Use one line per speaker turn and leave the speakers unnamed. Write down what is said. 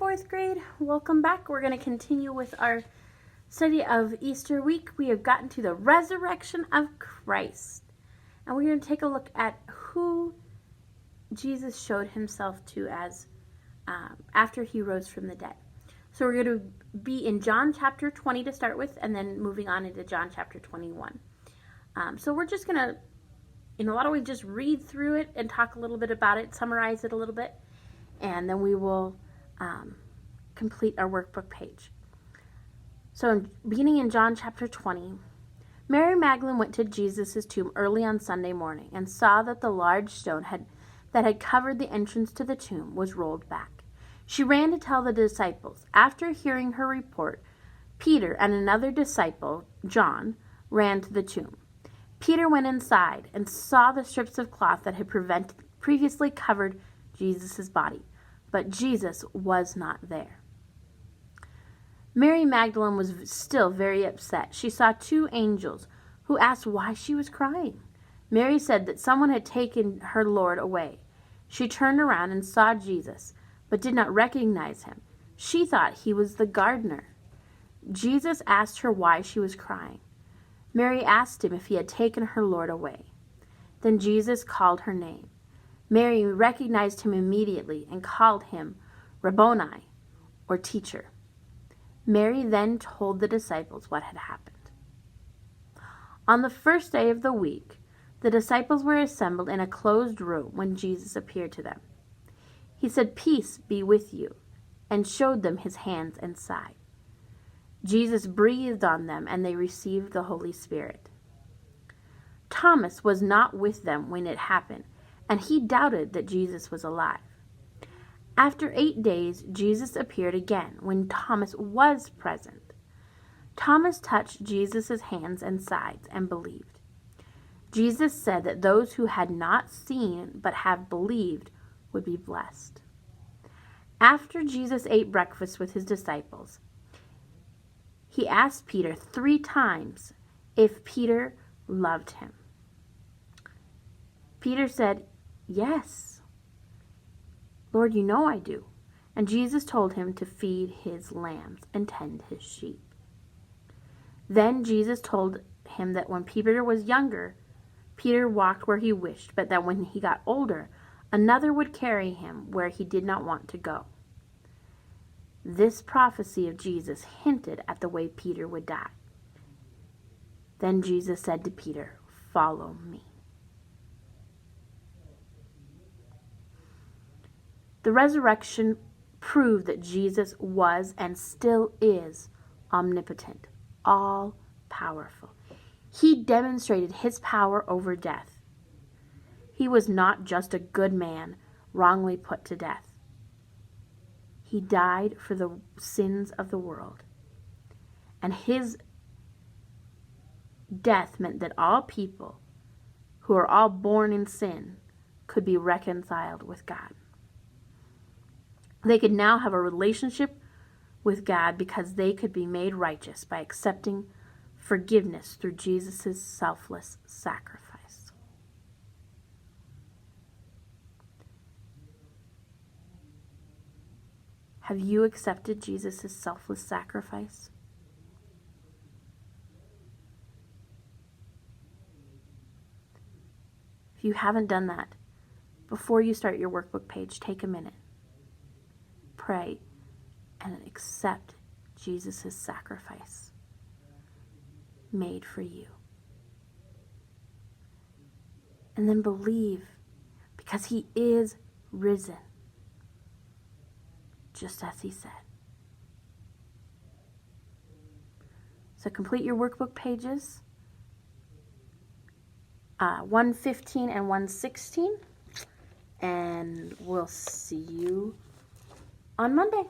fourth grade, welcome back. We're going to continue with our study of Easter week. We have gotten to the resurrection of Christ, and we're going to take a look at who Jesus showed himself to as after he rose from the dead. So we're going to be in John chapter 20 to start with, and then moving on into John chapter 21. So we're just going to, in a lot of ways, just read through it and talk a little bit about it, summarize it a little bit, and then we will complete our workbook page. So beginning in John chapter 20, Mary Magdalene went to Jesus' tomb early on Sunday morning and saw that the large stone that had covered the entrance to the tomb was rolled back. She ran to tell the disciples. After hearing her report, Peter and another disciple, John, ran to the tomb. Peter went inside and saw the strips of cloth that had previously covered Jesus' body, but Jesus was not there. Mary Magdalene was still very upset. She saw two angels who asked why she was crying. Mary said that someone had taken her Lord away. She turned around and saw Jesus, but did not recognize him. She thought he was the gardener. Jesus asked her why she was crying. Mary asked him if he had taken her Lord away. Then Jesus called her name. Mary recognized him immediately and called him Rabboni, or teacher. Mary then told the disciples what had happened. On the first day of the week, the disciples were assembled in a closed room when Jesus appeared to them. He said, "Peace be with you," and showed them his hands and side. Jesus breathed on them, and they received the Holy Spirit. Thomas was not with them when it happened, and he doubted that Jesus was alive. After 8 days, Jesus appeared again when Thomas was present. Thomas touched Jesus' hands and sides and believed. Jesus said that those who had not seen but have believed would be blessed. After Jesus ate breakfast with his disciples, he asked Peter 3 times if Peter loved him. Peter said, "Yes, Lord, you know I do." And Jesus told him to feed his lambs and tend his sheep. Then Jesus told him that when Peter was younger, Peter walked where he wished, but that when he got older, another would carry him where he did not want to go. This prophecy of Jesus hinted at the way Peter would die. Then Jesus said to Peter, "Follow me." The resurrection proved that Jesus was and still is omnipotent, all-powerful. He demonstrated his power over death. He was not just a good man wrongly put to death. He died for the sins of the world. And his death meant that all people who are all born in sin could be reconciled with God. They could now have a relationship with God because they could be made righteous by accepting forgiveness through Jesus' selfless sacrifice. Have you accepted Jesus' selfless sacrifice? If you haven't done that, before you start your workbook page, take a minute. Pray and accept Jesus' sacrifice made for you. And then believe, because he is risen, just as he said. So complete your workbook pages, 115 and 116, and we'll see you on Monday.